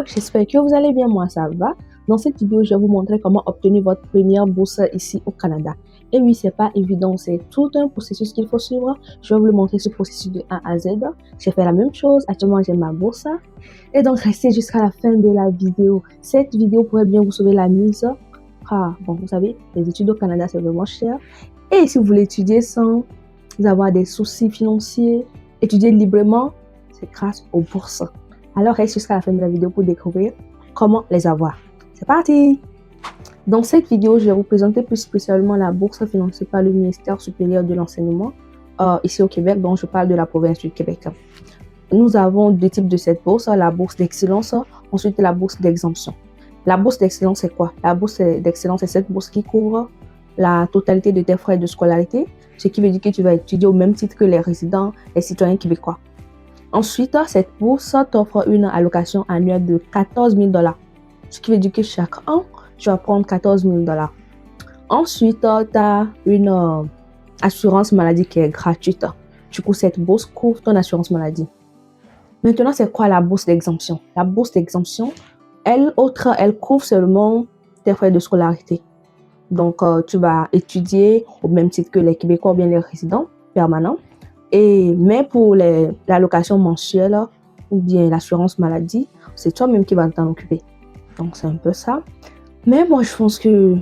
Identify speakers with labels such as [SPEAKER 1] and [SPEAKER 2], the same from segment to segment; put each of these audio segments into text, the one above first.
[SPEAKER 1] j'espère que vous allez bien, moi ça va. Dans cette vidéo, je vais vous montrer comment obtenir votre première bourse ici au Canada. Et oui, c'est pas évident, c'est tout un processus qu'il faut suivre. Je vais vous le montrer ce processus de A à Z. J'ai fait la même chose, actuellement j'ai ma bourse. Et donc restez jusqu'à la fin de la vidéo. Cette vidéo pourrait bien vous sauver la mise. Bon, vous savez, les études au Canada c'est vraiment cher. Et si vous voulez étudier sans avoir des soucis financiers, étudier librement, c'est grâce aux bourses. Alors reste jusqu'à la fin de la vidéo pour découvrir comment les avoir. C'est parti! Dans cette vidéo, je vais vous présenter plus spécialement la bourse financée par le ministère supérieur de l'enseignement ici au Québec, dont je parle de la province du Québec. Nous avons deux types de cette bourse, la bourse d'excellence, ensuite la bourse d'exemption. La bourse d'excellence, c'est quoi? La bourse d'excellence, c'est cette bourse qui couvre la totalité de tes frais de scolarité, ce qui veut dire que tu vas étudier au même titre que les résidents, les citoyens québécois. Ensuite, cette bourse t'offre une allocation annuelle de 14 000 $, ce qui veut dire que chaque an, tu vas prendre 14 000 $. Ensuite, tu as une assurance maladie qui est gratuite. Du coup, cette bourse couvre ton assurance maladie. Maintenant, c'est quoi la bourse d'exemption? La bourse d'exemption, elle couvre seulement tes frais de scolarité. Donc, tu vas étudier au même titre que les Québécois ou bien les résidents permanents. Mais pour l'allocation mensuelle ou bien l'assurance maladie, c'est toi-même qui vas t'en occuper. Donc, c'est un peu ça. Mais moi, je pense que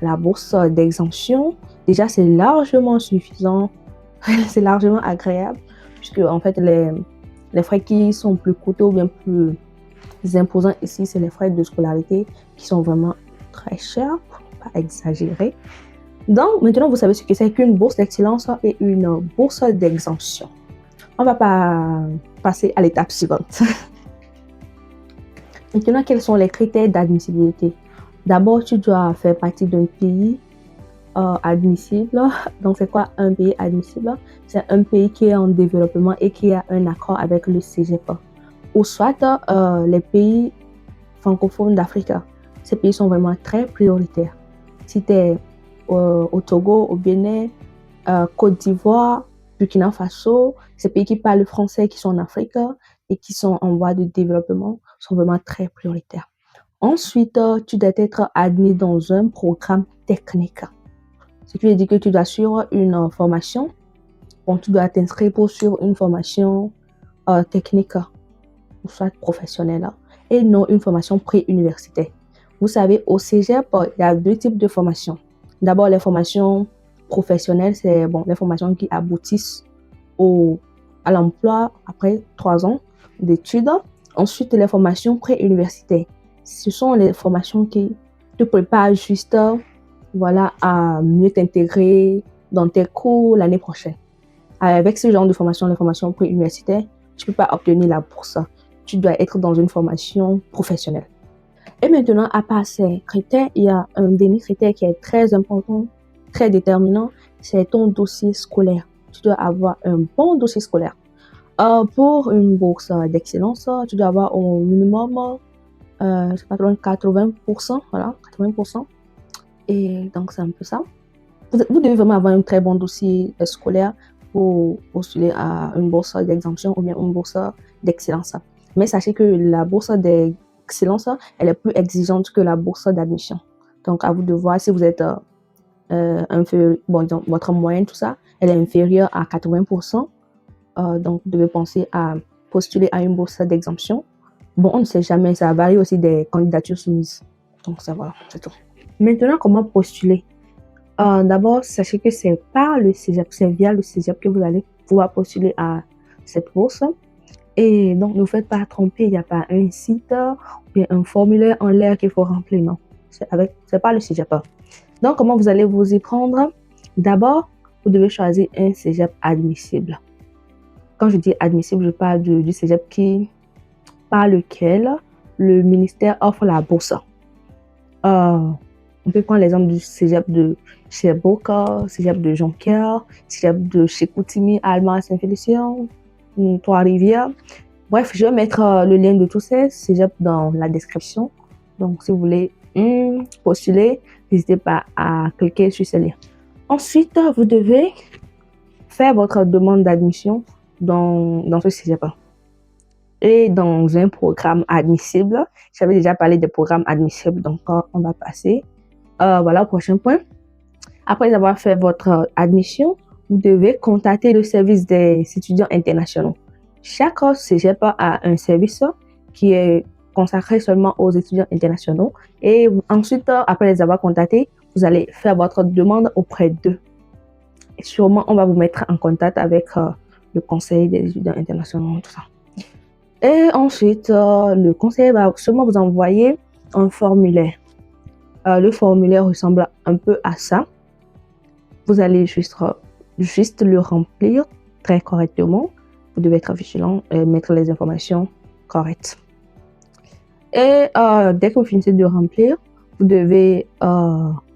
[SPEAKER 1] la bourse d'exemption, déjà, c'est largement suffisant. C'est largement agréable. Puisque, en fait, les frais qui sont plus coûteux ou bien plus imposants ici, c'est les frais de scolarité qui sont vraiment très chers, pour ne pas exagérer. Donc, maintenant, vous savez ce que c'est qu'une bourse d'excellence et une bourse d'exemption. On va pas passer à l'étape suivante. Maintenant, quels sont les critères d'admissibilité? D'abord, tu dois faire partie d'un pays admissible. Donc, c'est quoi un pays admissible? C'est un pays qui est en développement et qui a un accord avec le CEGEP. Ou soit les pays francophones d'Afrique. Ces pays sont vraiment très prioritaires. Si tu es au Togo, au Bénin, Côte d'Ivoire, Burkina Faso, ces pays qui parlent français, qui sont en Afrique et qui sont en voie de développement, sont vraiment très prioritaires. Ensuite, tu dois être admis dans un programme technique. Ce qui veut dire que tu dois suivre une formation. Bon, tu dois t'inscrire pour suivre une formation technique, ou soit professionnelle, et non une formation pré-universitaire. Vous savez, au Cégep, il y a deux types de formations. D'abord, les formations professionnelles, c'est les formations qui aboutissent à l'emploi après 3 ans d'études. Ensuite, les formations pré-universitaires. Ce sont les formations qui te préparent juste à mieux t'intégrer dans tes cours l'année prochaine. Avec ce genre de formation, les formations pré-universitaires, tu ne peux pas obtenir la bourse. Tu dois être dans une formation professionnelle. Et maintenant, à part ces critères, il y a un dernier critère qui est très important, très déterminant, c'est ton dossier scolaire. Tu dois avoir un bon dossier scolaire. Pour une bourse d'excellence, tu dois avoir au minimum 80%, voilà, 80%. Et donc, c'est un peu ça. Vous devez vraiment avoir un très bon dossier scolaire pour postuler à une bourse d'exemption ou bien une bourse d'excellence. Mais sachez que la bourse d'excellence, elle est plus exigeante que la bourse d'admission. Donc, à vous de voir si vous êtes donc, votre moyenne, tout ça, elle est inférieure à 80%. Donc, vous devez penser à postuler à une bourse d'exemption. Bon, on ne sait jamais, ça varie aussi des candidatures soumises. Donc, ça voilà, c'est tout. Maintenant, comment postuler? D'abord, sachez que c'est par le Cégep, c'est via le Cégep que vous allez pouvoir postuler à cette bourse. Et donc, ne vous faites pas tromper, il n'y a pas un site ou bien un formulaire en l'air qu'il faut remplir, non. C'est par le Cégep. Donc, comment vous allez vous y prendre? D'abord, vous devez choisir un Cégep admissible. Quand je dis admissible, je parle du Cégep par lequel le ministère offre la bourse. On peut prendre l'exemple du Cégep de Sherbrooke, Cégep de Jonquière, Cégep de Chicoutimi, Alma, Saint-Félicien, Trois-Rivières. Bref, je vais mettre le lien de tous ces cégeps dans la description. Donc, si vous voulez postuler, n'hésitez pas à cliquer sur ce lien. Ensuite, vous devez faire votre demande d'admission dans ce cégep. et dans un programme admissible. J'avais déjà parlé des programmes admissibles, donc on va passer. Voilà, au prochain point. Après avoir fait votre admission, vous devez contacter le service des étudiants internationaux. Chaque cégep a un service qui est consacré seulement aux étudiants internationaux. Et ensuite, après les avoir contactés, vous allez faire votre demande auprès d'eux. Et sûrement, on va vous mettre en contact avec le conseil des étudiants internationaux, tout ça. Et ensuite, le conseiller va sûrement vous envoyer un formulaire. Le formulaire ressemble un peu à ça. Vous allez juste le remplir très correctement. Vous devez être vigilant et mettre les informations correctes. Et dès que vous finissez de remplir, vous devez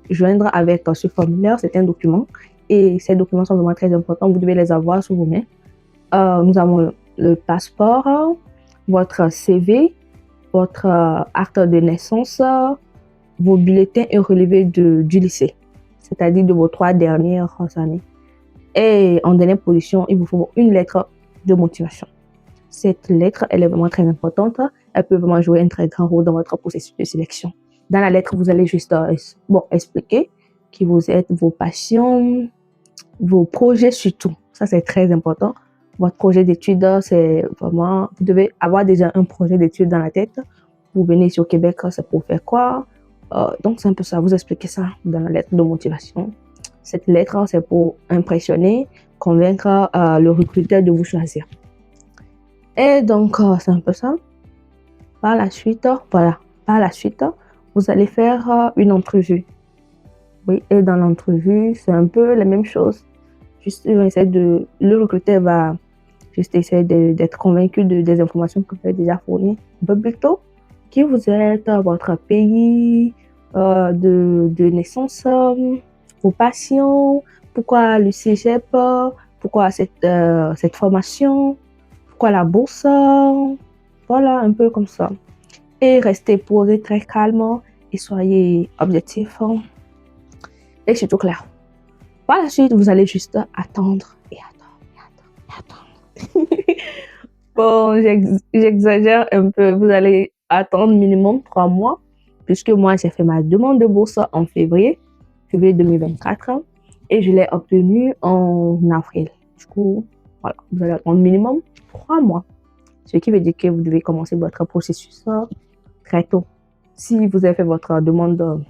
[SPEAKER 1] joindre avec ce formulaire certains documents. Et ces documents sont vraiment très importants. Vous devez les avoir sous vos mains. Nous avons le passeport, votre CV, votre acte de naissance, vos bulletins et relevés du lycée, c'est-à-dire de vos 3 dernières années. Et en dernière position, il vous faut une lettre de motivation. Cette lettre, elle est vraiment très importante. Elle peut vraiment jouer un très grand rôle dans votre processus de sélection. Dans la lettre, vous allez juste expliquer qui vous êtes, vos passions, vos projets surtout. Ça, c'est très important. Votre projet d'études, c'est vraiment... Vous devez avoir déjà un projet d'études dans la tête. Vous venez ici au Québec, c'est pour faire quoi? Donc, c'est un peu ça. Vous expliquez ça dans la lettre de motivation. Cette lettre, c'est pour impressionner, convaincre le recruteur de vous choisir. Et donc, c'est un peu ça. Par la suite, vous allez faire une entrevue. Oui, et dans l'entrevue, c'est un peu la même chose. Juste, le recruteur va juste essayer d'être convaincu des informations que vous avez déjà fournies un peu plus tôt. Qui vous êtes, votre pays de naissance, vos passions, pourquoi le cégep, pourquoi cette formation, pourquoi la bourse, voilà, un peu comme ça. Et restez posé très calme et soyez objectif et surtout clair. Par la suite, vous allez juste attendre et attendre. Bon, j'exagère un peu. Vous allez attendre minimum 3 mois, puisque moi, j'ai fait ma demande de bourse en février 2024, et je l'ai obtenue en avril. Du coup, voilà, vous allez attendre minimum 3 mois. Ce qui veut dire que vous devez commencer votre processus très tôt. Si vous avez fait votre demande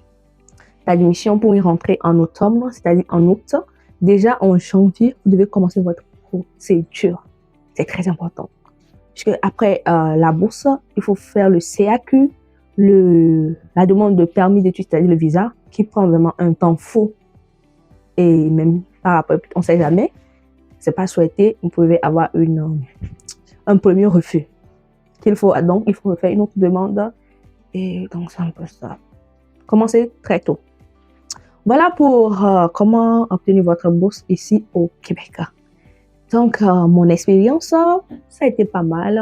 [SPEAKER 1] d'admission pour y rentrer en automne, c'est-à-dire en août, déjà en janvier, vous devez commencer votre procédure. C'est très important. Puisque après la bourse, il faut faire le CAQ, la demande de permis d'études, c'est-à-dire le visa, qui prend vraiment un temps fou. Et même par rapport, on ne sait jamais, c'est pas souhaité, vous pouvez avoir un premier refus. Donc, il faut faire une autre demande. Et donc, c'est un peu ça. Commencez très tôt. Voilà pour comment obtenir votre bourse ici au Québec. Donc, mon expérience, ça a été pas mal.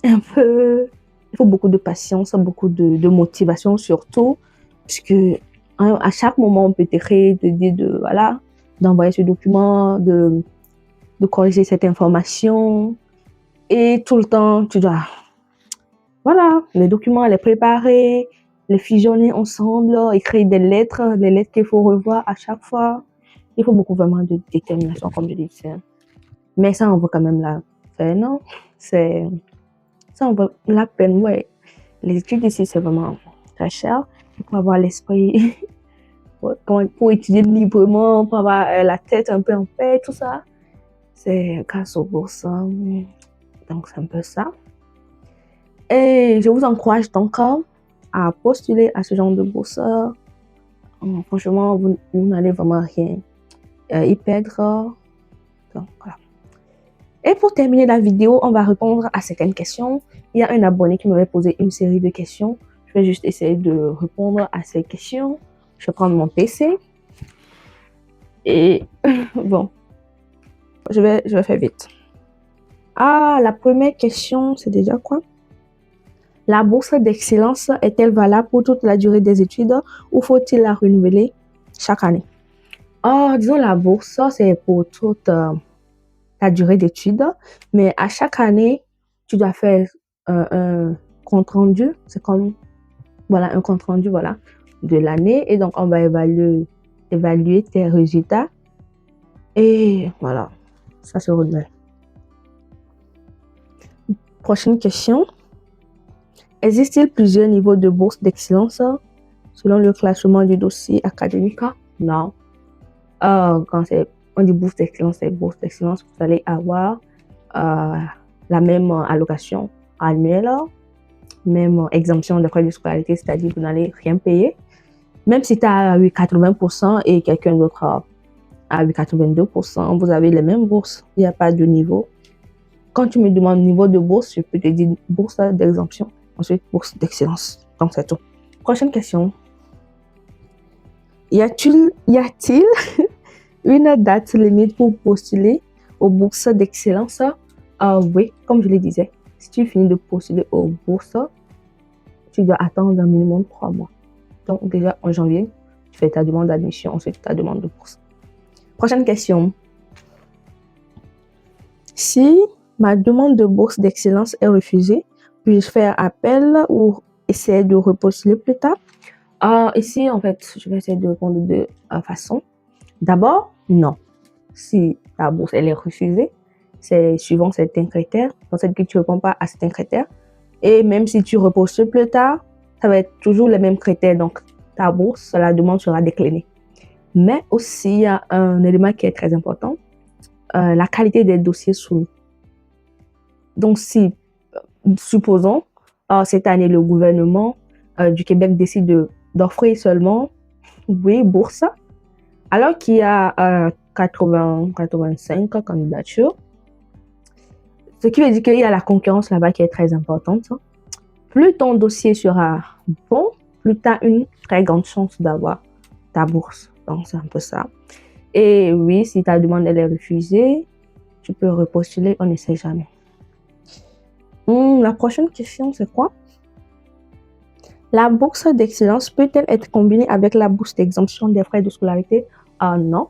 [SPEAKER 1] Un peu, il faut beaucoup de patience, beaucoup de motivation surtout, puisque à chaque moment, on peut te créer, te dire d'envoyer ce document, de corriger cette information. Et tout le temps, tu dois, les documents, les préparer, les fusionner ensemble, écrire des lettres, les lettres qu'il faut revoir à chaque fois. Il faut beaucoup vraiment de détermination, comme je disais. Mais ça, on vaut quand même la peine, non? Ça, on vaut la peine, ouais. Les études ici, c'est vraiment très cher. Il faut avoir l'esprit pour étudier librement, pour avoir la tête un peu en paix, tout ça. C'est grâce aux bourses. Donc, c'est un peu ça. Et je vous encourage donc à postuler à ce genre de bourse. Franchement, vous n'allez vraiment rien y perdre. Donc, voilà. Et pour terminer la vidéo, on va répondre à certaines questions. Il y a un abonné qui m'avait posé une série de questions. Je vais juste essayer de répondre à ces questions. Je vais prendre mon PC. Et bon, je vais faire vite. La première question, c'est déjà quoi? La bourse d'excellence est-elle valable pour toute la durée des études ou faut-il la renouveler chaque année? Disons la bourse, c'est pour toute ta durée d'études, mais à chaque année, tu dois faire un compte rendu. C'est comme, voilà, un compte rendu, voilà, de l'année. Et donc, on va évaluer tes résultats. Et voilà, ça se renouvelle. Prochaine question. Existe-t-il plusieurs niveaux de bourse d'excellence selon le classement du dossier académique? Non. Quand on dit bourse d'excellence, c'est bourse d'excellence. Vous allez avoir la même allocation annuelle, même exemption de frais de scolarité, c'est-à-dire que vous n'allez rien payer. Même si tu as 80% et quelqu'un d'autre à 82%, vous avez les mêmes bourses. Il n'y a pas de niveau. Quand tu me demandes niveau de bourse, je peux te dire bourse d'exemption, ensuite bourse d'excellence. Donc, c'est tout. Prochaine question. Y a-t-il une date limite pour postuler aux bourses d'excellence? Oui, comme je le disais, si tu finis de postuler aux bourses, tu dois attendre un minimum 3 mois. Donc, déjà en janvier, tu fais ta demande d'admission, ensuite ta demande de bourse. Prochaine question. Si ma demande de bourse d'excellence est refusée, puis-je faire appel ou essayer de repostuler plus tard? Ici, en fait, je vais essayer de répondre de deux façons. D'abord, non. Si ta bourse elle est refusée, c'est suivant certains critères. Donc, c'est que tu ne réponds pas à certains critères. Et même si tu repostules plus tard, ça va être toujours les mêmes critères. Donc, ta bourse, la demande sera déclinée. Mais aussi, il y a un élément qui est très important, la qualité des dossiers soumis. Donc, si, supposons, cette année, le gouvernement du Québec décide d'offrir seulement, oui, bourse, alors qu'il y a 85 candidatures, ce qui veut dire qu'il y a la concurrence là-bas qui est très importante. Plus ton dossier sera bon, plus tu as une très grande chance d'avoir ta bourse. Donc, c'est un peu ça. Et oui, si ta demande elle est refusée, tu peux repostuler, on ne sait jamais. La prochaine question, c'est quoi? La bourse d'excellence peut-elle être combinée avec la bourse d'exemption des frais de scolarité? Non.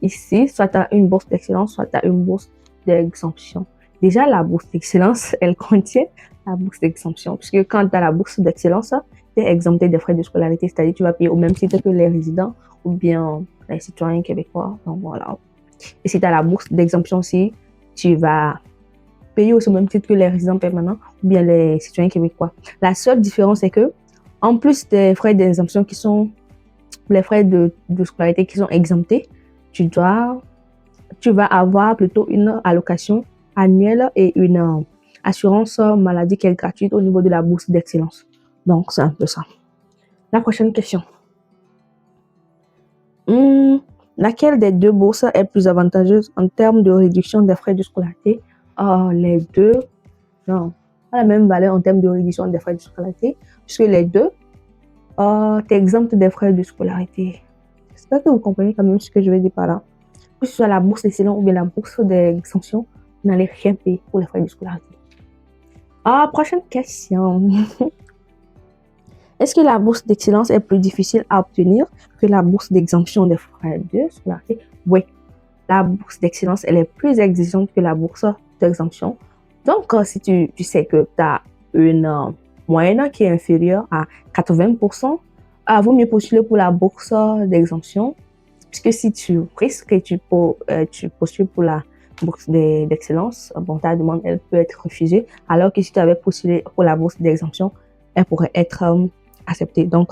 [SPEAKER 1] Ici, soit tu as une bourse d'excellence, soit tu as une bourse d'exemption. Déjà, la bourse d'excellence, elle contient la bourse d'exemption. Puisque quand tu as la bourse d'excellence, tu es exempté des frais de scolarité, c'est-à-dire que tu vas payer au même titre que les résidents ou bien les citoyens québécois. Donc voilà. Et si tu as la bourse d'exemption aussi, tu vas payer au même titre que les résidents permanents ou bien les citoyens québécois. La seule différence, c'est que, en plus des frais d'exemption qui sont les frais de scolarité qui sont exemptés, tu vas avoir plutôt une allocation annuelle et une assurance maladie qui est gratuite au niveau de la bourse d'excellence. Donc, c'est un peu ça. La prochaine question. Laquelle des deux bourses est plus avantageuse en termes de réduction des frais de scolarité? Les deux n'ont pas la même valeur en termes de réduction des frais de scolarité, puisque les deux t'exemptent des frais de scolarité. J'espère que vous comprenez quand même ce que je vais dire par là. Que ce soit la bourse d'excellence ou bien la bourse d'exemption, vous n'allez rien payer pour les frais de scolarité. Prochaine question. Est-ce que la bourse d'excellence est plus difficile à obtenir que la bourse d'exemption des frais de scolarité? Oui. La bourse d'excellence, elle est plus exigeante que la bourse d'exemption. Donc, si tu sais que tu as une moyenne qui est inférieure à 80%, vaut mieux postuler pour la bourse d'exemption. Puisque si tu risques et tu postules pour la bourse d'excellence, bon, ta demande, elle peut être refusée. Alors que si tu avais postulé pour la bourse d'exemption, elle pourrait être acceptée. Donc,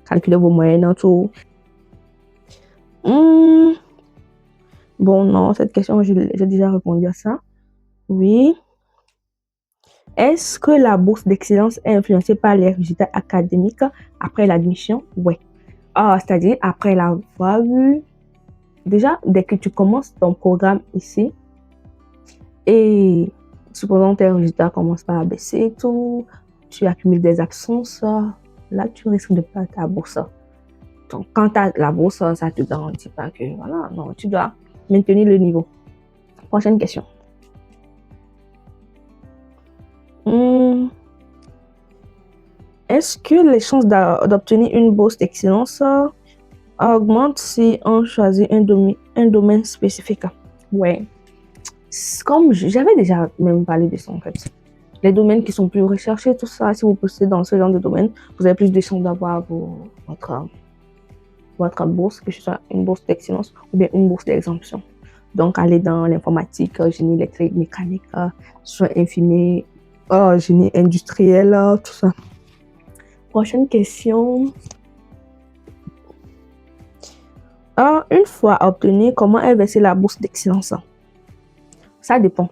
[SPEAKER 1] calculez vos moyennes, tout. Bon, non, cette question, j'ai déjà répondu à ça. Oui. Est-ce que la bourse d'excellence est influencée par les résultats académiques après l'admission? Oui. C'est-à-dire, après l'avoir vu, déjà, dès que tu commences ton programme ici, et supposons tes résultats commencent par baisser et tout, tu accumules des absences, là, tu risques de perdre ta bourse. Donc, quand tu as la bourse, ça ne te garantit pas que, voilà, non, tu dois maintenir le niveau. Prochaine question. Est-ce que les chances d'obtenir une bourse d'excellence augmentent si on choisit un domaine spécifique? Ouais. Comme j'avais déjà même parlé de ça en fait. les domaines qui sont plus recherchés, tout ça. Si vous postez dans ce genre de domaine, vous avez plus de chances d'avoir votre bourse, que ce soit une bourse d'excellence ou bien une bourse d'exemption. Donc, aller dans l'informatique, génie électrique, mécanique, soins infirmiers, génie industriel, tout ça. Prochaine question. Une fois obtenue, comment est versée la bourse d'excellence? Ça dépend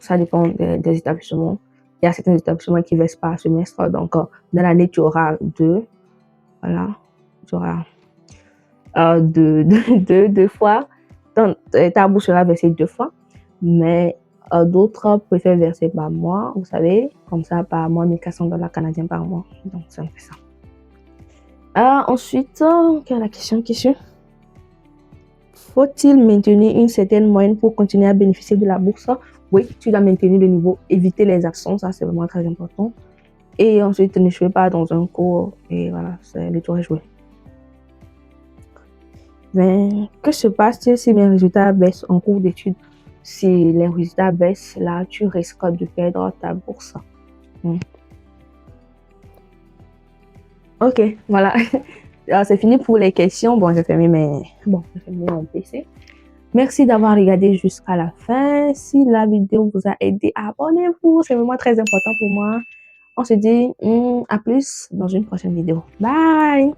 [SPEAKER 1] des établissements. Il y a certains établissements qui ne versent pas à semestre. Donc, dans l'année, tu auras deux. Voilà. Tu auras deux fois. Donc, ta bourse sera versée 2 fois. Mais d'autres préfèrent verser par mois, vous savez, comme ça, par mois, 1 400 $ canadiens par mois. Donc, ça me fait ça. Ensuite, quelle est la question qui suit? Faut-il maintenir une certaine moyenne pour continuer à bénéficier de la bourse? Oui, tu dois maintenir le niveau, éviter les absences, ça c'est vraiment très important. Et ensuite, ne jouez pas dans un cours, et voilà, c'est le tour à jouer. Mais que se passe si mes résultats baissent en cours d'études? Si les résultats baissent, là, tu risques de perdre ta bourse. Ok, voilà. C'est fini pour les questions. Bon, j'ai fermé mon PC. Merci d'avoir regardé jusqu'à la fin. Si la vidéo vous a aidé, abonnez-vous. C'est vraiment très important pour moi. On se dit à plus dans une prochaine vidéo. Bye!